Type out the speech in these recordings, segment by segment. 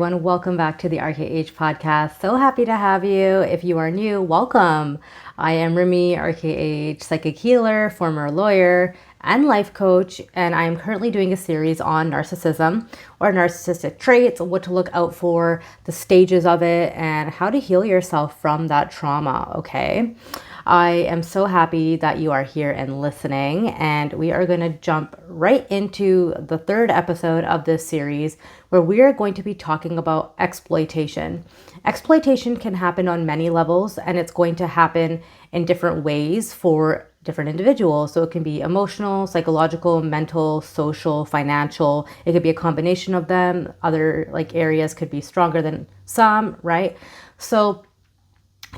Everyone, welcome back to the RKH podcast. So happy to have you. If you are new, welcome. I am Rami, RKH psychic healer, former lawyer, and life coach, and I am currently doing a series on narcissism or narcissistic traits, what to look out for, the stages of it, and how to heal yourself from that trauma. Okay. I am so happy that you are here and listening, and we are going to jump right into the third episode of this series where we are going to be talking about exploitation. Exploitation can happen on many levels, and it's going to happen in different ways for different individuals. So it can be emotional, psychological, mental, social, financial. It could be a combination of them. Other areas could be stronger than some, right? So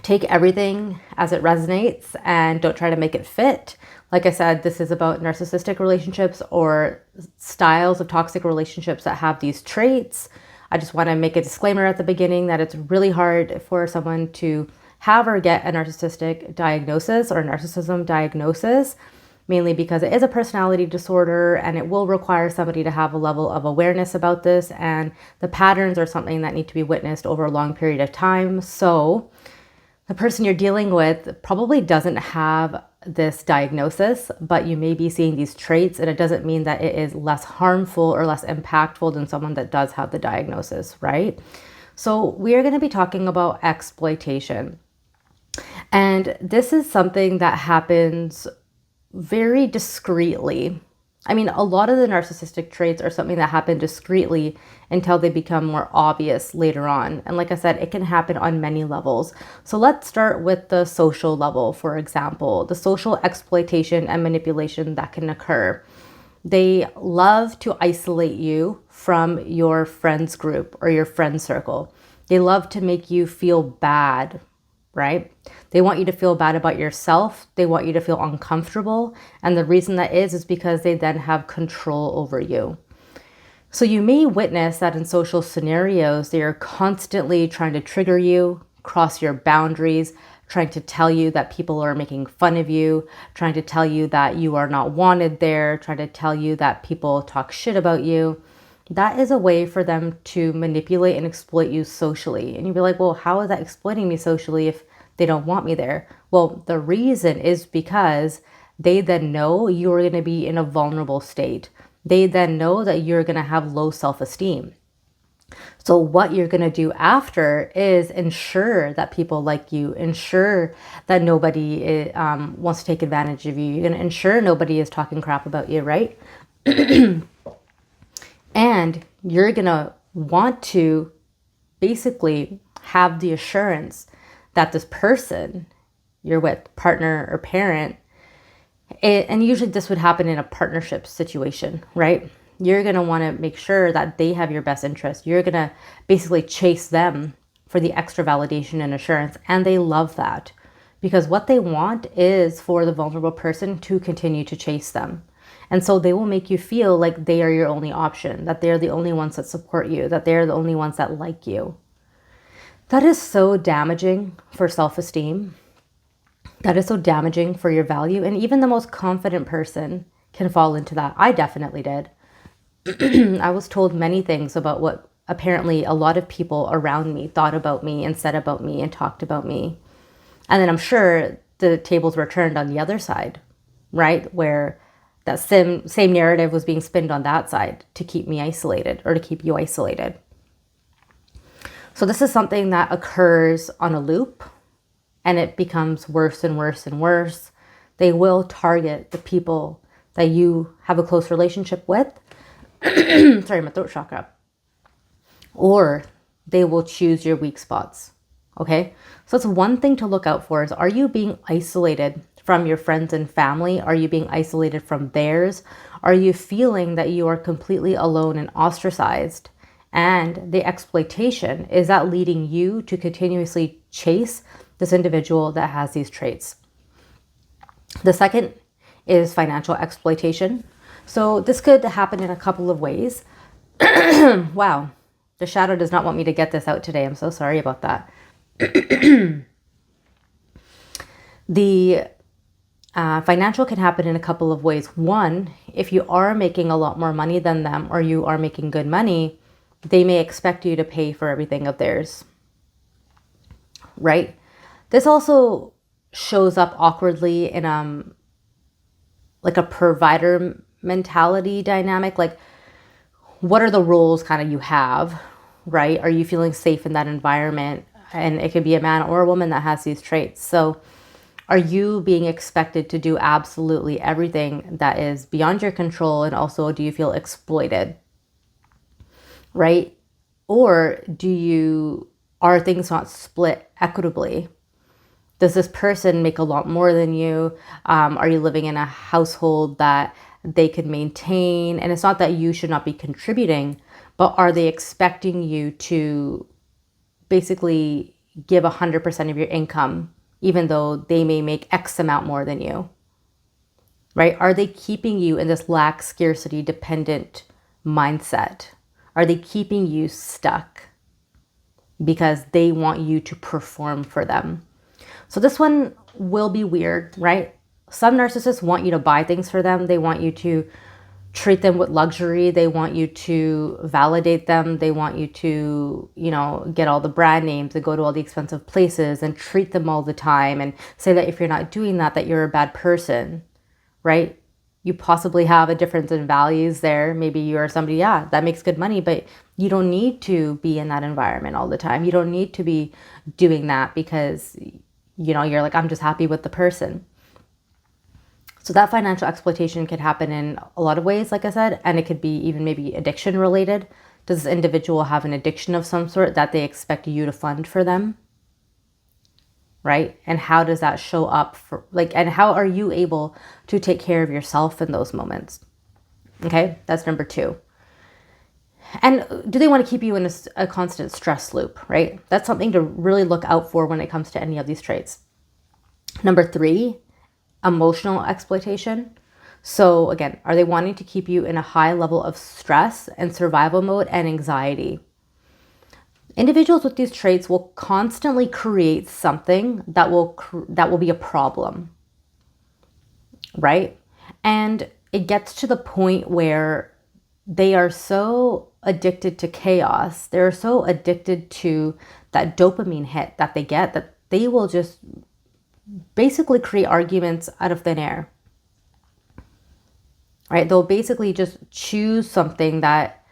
take everything as it resonates and don't try to make it fit. Like I said, this is about narcissistic relationships or styles of toxic relationships that have these traits. I just want to make a disclaimer at the beginning that it's really hard for someone to have or get a narcissistic diagnosis or narcissism diagnosis, mainly because it is a personality disorder and it will require somebody to have a level of awareness about this, and the patterns are something that need to be witnessed over a long period of time. So the person you're dealing with probably doesn't have this diagnosis, but you may be seeing these traits, and it doesn't mean that it is less harmful or less impactful than someone that does have the diagnosis, right? So we are going to be talking about exploitation. And this is something that happens very discreetly. I mean, a lot of the narcissistic traits are something that happen discreetly until they become more obvious later on. And like I said, it can happen on many levels. So let's start with the social level, for example, the social exploitation and manipulation that can occur. They love to isolate you from your friends group or your friend circle. They love to make you feel bad, right? They want you to feel bad about yourself. They want you to feel uncomfortable. And the reason that is because they then have control over you. So you may witness that in social scenarios, they are constantly trying to trigger you, cross your boundaries, trying to tell you that people are making fun of you, trying to tell you that you are not wanted there, trying to tell you that people talk shit about you. That is a way for them to manipulate and exploit you socially. And you'd be like, well, how is that exploiting me socially if they don't want me there? Well, the reason is because they then know you're going to be in a vulnerable state. They then know that you're going to have low self-esteem. So what you're going to do after is ensure that people like you, ensure that nobody wants to take advantage of you. You're going to ensure nobody is talking crap about you, right? And you're going to want to basically have the assurance that this person you're with, partner or parent, and usually this would happen in a partnership situation, right? You're going to want to make sure that they have your best interest. You're going to basically chase them for the extra validation and assurance. And they love that because what they want is for the vulnerable person to continue to chase them. And so they will make you feel like they are your only option, that they're the only ones that support you, that they're the only ones that like you. That is so damaging for self-esteem. That is so damaging for your value. And even the most confident person can fall into that. I definitely did. I was told many things about what apparently a lot of people around me thought about me and said about me and talked about me. And then I'm sure the tables were turned on the other side, right? Where that same narrative was being spinned on that side to keep me isolated or to keep you isolated. So this is something that occurs on a loop, and it becomes worse and worse and worse. They will target the people that you have a close relationship with. Sorry, my throat chakra. Or they will choose your weak spots. Okay? So it's one thing to look out for is, are you being isolated from your friends and family? Are you being isolated from theirs? Are you feeling that you are completely alone and ostracized? And the exploitation, is that leading you to continuously chase this individual that has these traits? The second is financial exploitation. So this could happen in a couple of ways. Wow, the shadow does not want me to get this out today. I'm so sorry about that. The financial can happen in a couple of ways. One, if you are making a lot more money than them or you are making good money, they may expect you to pay for everything of theirs, right? This also shows up awkwardly in like a provider mentality dynamic. Like, what are the roles kind of you have, right? Are you feeling safe in that environment? And it could be a man or a woman that has these traits. So are you being expected to do absolutely everything that is beyond your control? And also, do you feel exploited, right? Or are things not split equitably? Does this person make a lot more than you? Are you living in a household that they could maintain? And it's not that you should not be contributing, but are they expecting you to basically give 100% of your income, even though they may make X amount more than you, right? Are they keeping you in this lack, scarcity, dependent mindset? Are they keeping you stuck because they want you to perform for them? So this one will be weird, right? Some narcissists want you to buy things for them. They want you to treat them with luxury. They want you to validate them. They want you to, get all the brand names and go to all the expensive places and treat them all the time and say that if you're not doing that, that you're a bad person, right? You possibly have a difference in values there. Maybe you are somebody, that makes good money, but you don't need to be in that environment all the time. You don't need to be doing that because, you're like, I'm just happy with the person. So that financial exploitation could happen in a lot of ways, like I said, and it could be even maybe addiction related. Does this individual have an addiction of some sort that they expect you to fund for them? Right? And how does that show up and how are you able to take care of yourself in those moments? Okay, that's number 2. And do they want to keep you in a constant stress loop, right? That's something to really look out for when it comes to any of these traits. Number 3, emotional exploitation. So again, are they wanting to keep you in a high level of stress and survival mode and anxiety? Individuals with these traits will constantly create something that will be a problem, right? And it gets to the point where they are so addicted to chaos, they're so addicted to that dopamine hit that they get, that they will just basically create arguments out of thin air, right? They'll basically just choose something that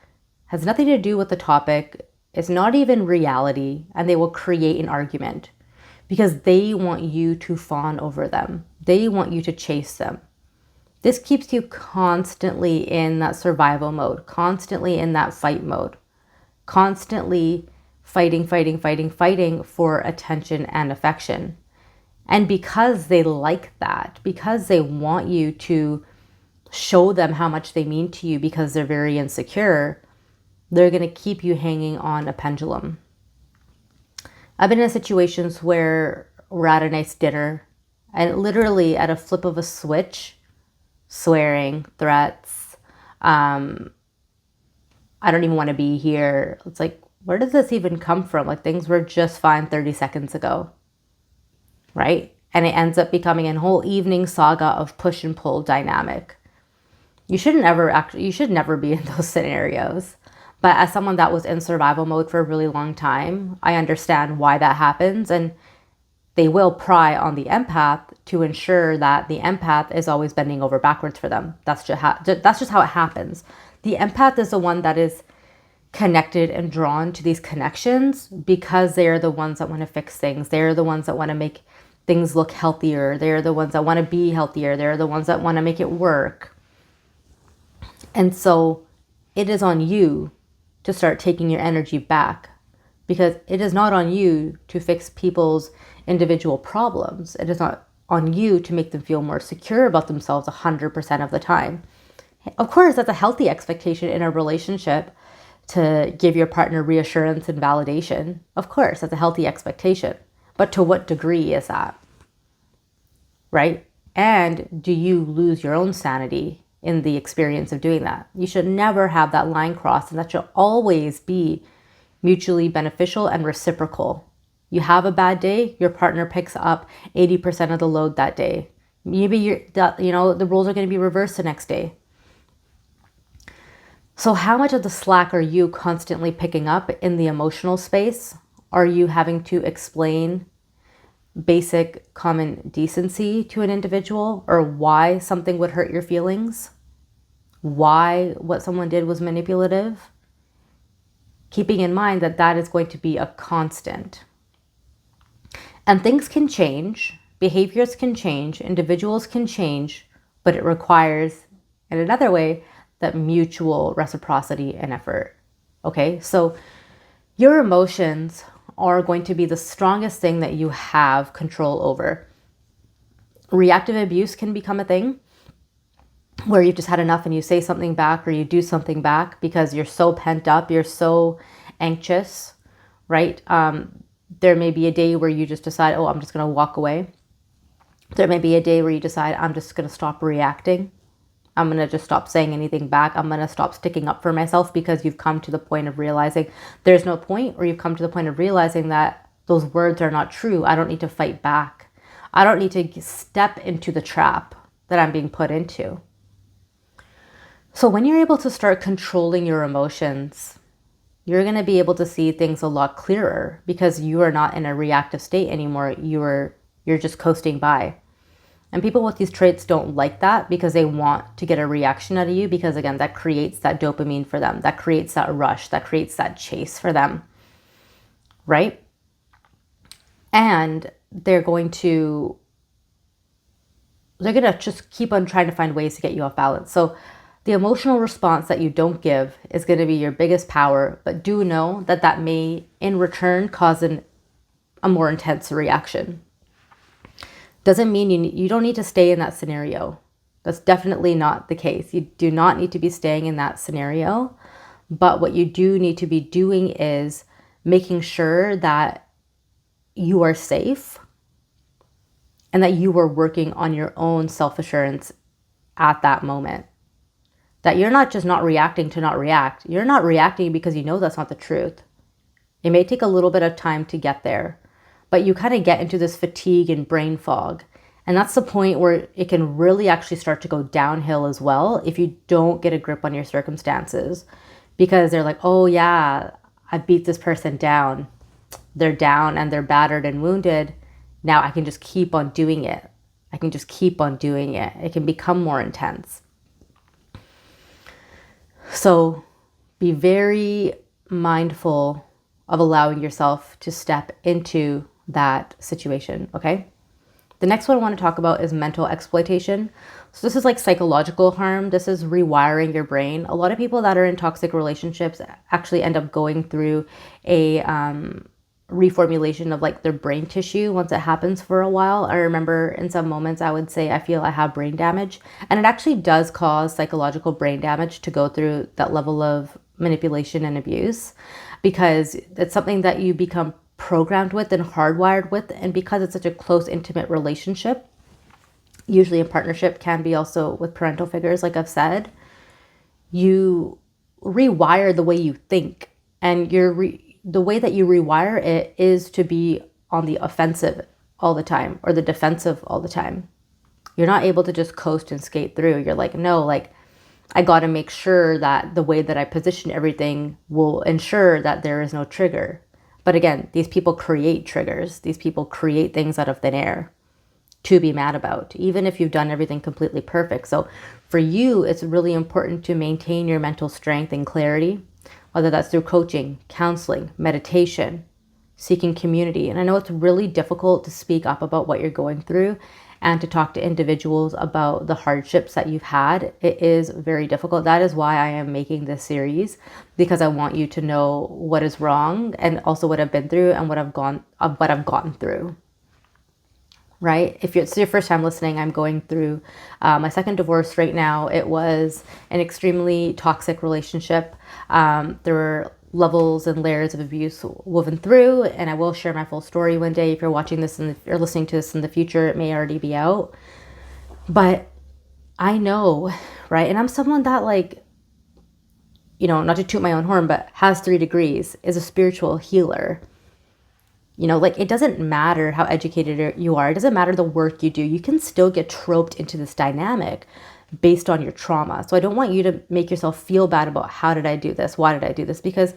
has nothing to do with the topic. It's not even reality, and they will create an argument because they want you to fawn over them. They want you to chase them. This keeps you constantly in that survival mode, constantly in that fight mode, constantly fighting for attention and affection. And because they like that, because they want you to show them how much they mean to you because they're very insecure, they're going to keep you hanging on a pendulum. I've been in situations where we're at a nice dinner and literally at a flip of a switch, swearing, threats, I don't even want to be here. It's like, where does this even come from? Like, things were just fine 30 seconds ago, right? And it ends up becoming a whole evening saga of push and pull dynamic. You should never be in those scenarios. But as someone that was in survival mode for a really long time, I understand why that happens. And they will pry on the empath to ensure that the empath is always bending over backwards for them. That's just how it happens. The empath is the one that is connected and drawn to these connections because they are the ones that want to fix things. They're the ones that want to make things look healthier. They're the ones that want to be healthier. They're the ones that want to make it work. And so it is on you to start taking your energy back, because it is not on you to fix people's individual problems. It is not on you to make them feel more secure about themselves 100% of the time. Of course, that's a healthy expectation in a relationship, to give your partner reassurance and validation. Of course, that's a healthy expectation. But to what degree is that? Right? And do you lose your own sanity in the experience of doing that? You should never have that line crossed, and that should always be mutually beneficial and reciprocal. You have a bad day, your partner picks up 80% of the load that day. Maybe the roles are going to be reversed the next day. So how much of the slack are you constantly picking up in the emotional space? Are you having to explain basic common decency to an individual, or why something would hurt your feelings? Why what someone did was manipulative? Keeping in mind that that is going to be a constant. And things can change, behaviors can change, individuals can change, but it requires, in another way, that mutual reciprocity and effort. Okay, so your emotions are going to be the strongest thing that you have control over. Reactive abuse can become a thing where you've just had enough and you say something back or you do something back because you're so pent up, you're so anxious, right? There may be a day where you just decide, oh, I'm just going to walk away. There may be a day where you decide, I'm just going to stop reacting. I'm going to just stop saying anything back. I'm going to stop sticking up for myself, because you've come to the point of realizing there's no point, or you've come to the point of realizing that those words are not true. I don't need to fight back. I don't need to step into the trap that I'm being put into. So when you're able to start controlling your emotions, you're going to be able to see things a lot clearer, because you are not in a reactive state anymore. You're just coasting by. And people with these traits don't like that, because they want to get a reaction out of you, because again, that creates that dopamine for them. That creates that rush. That creates that chase for them. Right? And they're going to just keep on trying to find ways to get you off balance. So the emotional response that you don't give is going to be your biggest power, but do know that that may in return cause a more intense reaction. Doesn't mean you don't need to stay in that scenario. That's definitely not the case. You do not need to be staying in that scenario. But what you do need to be doing is making sure that you are safe and that you are working on your own self-assurance at that moment. That you're not just not reacting to not react. You're not reacting because you know that's not the truth. It may take a little bit of time to get there, but you kind of get into this fatigue and brain fog. And that's the point where it can really actually start to go downhill as well if you don't get a grip on your circumstances. Because they're like, oh yeah, I beat this person down. They're down and they're battered and wounded. Now I can just keep on doing it. I can just keep on doing it. It can become more intense. So be very mindful of allowing yourself to step into that situation, okay? The next one I want to talk about is mental exploitation. So this is like psychological harm. This is rewiring your brain. A lot of people that are in toxic relationships actually end up going through a reformulation of like their brain tissue once it happens for a while. I remember in some moments I would say I feel I have brain damage, and it actually does cause psychological brain damage to go through that level of manipulation and abuse, because it's something that you become programmed with and hardwired with. And because it's such a close, intimate relationship, usually in partnership, can be also with parental figures, like I've said, you rewire the way you think, and the way that you rewire it is to be on the offensive all the time, or the defensive all the time. You're not able to just coast and skate through. You're like, no, like I got to make sure that the way that I position everything will ensure that there is no trigger. But again, these people create triggers. These people create things out of thin air to be mad about, even if you've done everything completely perfect. So for you, it's really important to maintain your mental strength and clarity, whether that's through coaching, counseling, meditation, seeking community. And I know it's really difficult to speak up about what you're going through and to talk to individuals about the hardships that you've had. It is very difficult. That is why I am making this series, because I want you to know what is wrong and also what I've been through and what I've gotten through. Right? If it's your first time listening, I'm going through my second divorce right now. It was an extremely toxic relationship. There were levels and layers of abuse woven through, and I will share my full story one day. If you're watching this or listening to this in the future, it may already be out. But I know, right? And I'm someone that, like, you know, not to toot my own horn, but has 3 degrees, is a spiritual healer. You know, like, it doesn't matter how educated you are. It doesn't matter the work you do. You can still get troped into this dynamic based on your trauma. So I don't want you to make yourself feel bad about how did I do this? Why did I do this? Because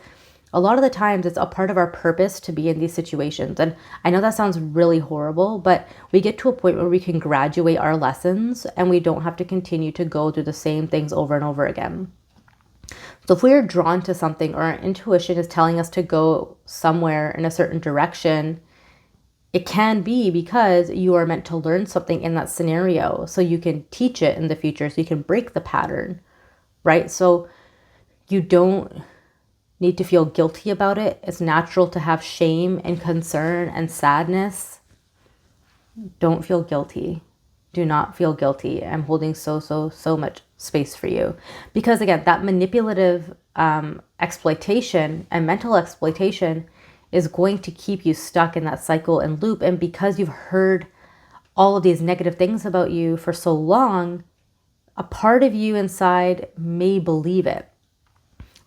a lot of the times it's a part of our purpose to be in these situations. And I know that sounds really horrible, but we get to a point where we can graduate our lessons and we don't have to continue to go through the same things over and over again. So if we are drawn to something or our intuition is telling us to go somewhere in a certain direction, it can be because you are meant to learn something in that scenario so you can teach it in the future, so you can break the pattern, right? So you don't need to feel guilty about it. It's natural to have shame and concern and sadness. Don't feel guilty. Do not feel guilty. I'm holding so much space for you. Because again, that manipulative exploitation and mental exploitation is going to keep you stuck in that cycle and loop. And because you've heard all of these negative things about you for so long, a part of you inside may believe it.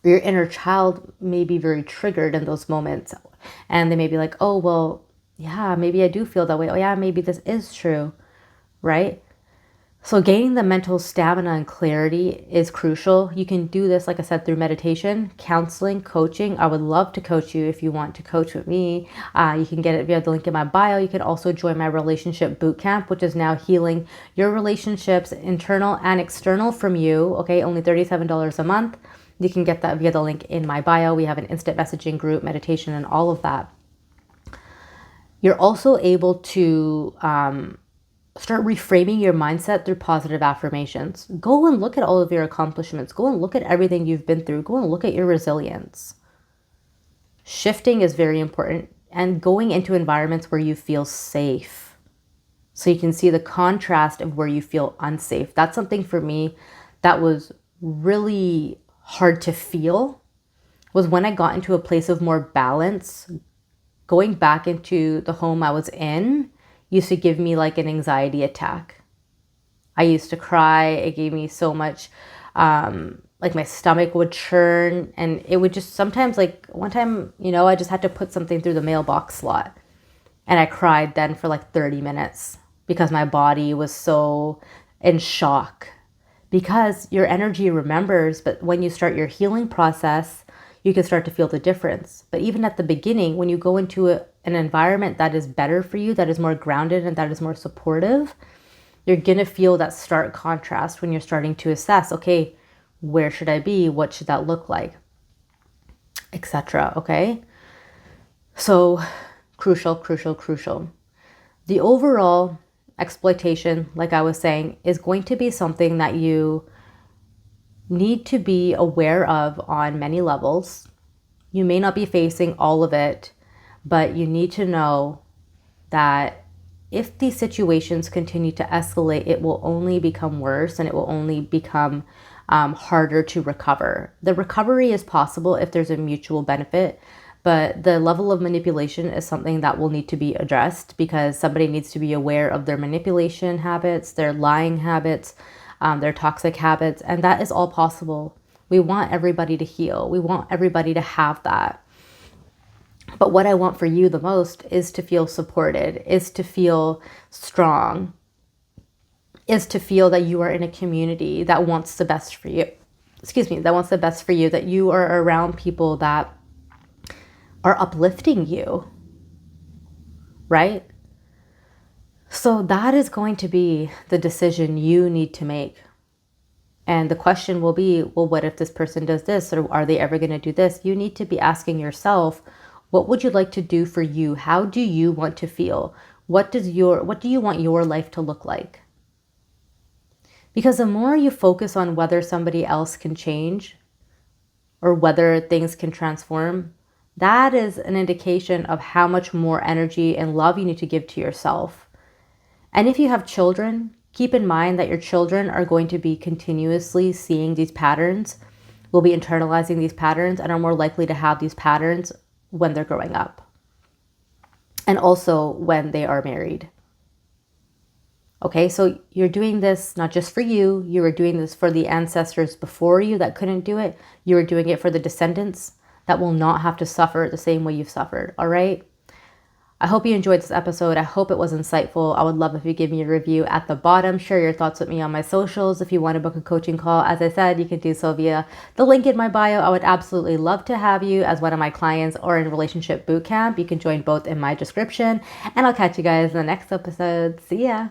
Your inner child may be very triggered in those moments. And they may be like, oh, well, yeah, maybe I do feel that way. Oh, yeah, maybe this is true, right? So gaining the mental stamina and clarity is crucial. You can do this, like I said, through meditation, counseling, coaching. I would love to coach you if you want to coach with me. You can get it via the link in my bio. You can also join my relationship bootcamp, which is now healing your relationships, internal and external from you. Okay, only $37 a month. You can get that via the link in my bio. We have an instant messaging group, meditation, and all of that. You're also able to start reframing your mindset through positive affirmations. Go and look at all of your accomplishments. Go and look at everything you've been through. Go and look at your resilience. Shifting is very important, and going into environments where you feel safe. So you can see the contrast of where you feel unsafe. That's something for me that was really hard to feel, was when I got into a place of more balance. Going back into the home I was in used to give me like an anxiety attack. I used to cry. It gave me so much, like my stomach would churn, and it would just sometimes, like one time, I just had to put something through the mailbox slot, and I cried then for like 30 minutes because my body was so in shock. Because your energy remembers, but when you start your healing process, you can start to feel the difference. But even at the beginning, when you go into an environment that is better for you, that is more grounded and that is more supportive, you're going to feel that stark contrast when you're starting to assess, okay, where should I be? What should that look like? Etc. Okay? So crucial. The overall exploitation, like I was saying, is going to be something that you need to be aware of on many levels. You may not be facing all of it, but you need to know that if these situations continue to escalate, it will only become worse and it will only become harder to recover. The recovery is possible if there's a mutual benefit, but the level of manipulation is something that will need to be addressed, because somebody needs to be aware of their manipulation habits, their lying habits, their toxic habits, and that is all possible. We want everybody to heal. We want everybody to have that. But what I want for you the most is to feel supported, is to feel strong, is to feel that you are in a community that wants the best for you. That wants the best for you, that you are around people that are uplifting you, right? So that is going to be the decision you need to make. And the question will be, well, what if this person does this? Or are they ever going to do this? You need to be asking yourself, what would you like to do for you? How do you want to feel? What do you want your life to look like? Because the more you focus on whether somebody else can change or whether things can transform, that is an indication of how much more energy and love you need to give to yourself. And if you have children, keep in mind that your children are going to be continuously seeing these patterns, will be internalizing these patterns, and are more likely to have these patterns when they're growing up. And also when they are married. Okay, so you're doing this not just for you, you are doing this for the ancestors before you that couldn't do it. You are doing it for the descendants that will not have to suffer the same way you've suffered, all right? I hope you enjoyed this episode. I hope it was insightful. I would love if you give me a review at the bottom. Share your thoughts with me on my socials. If you want to book a coaching call, as I said, you can do so via the link in my bio. I would absolutely love to have you as one of my clients or in Relationship Bootcamp. You can join both in my description. And I'll catch you guys in the next episode. See ya.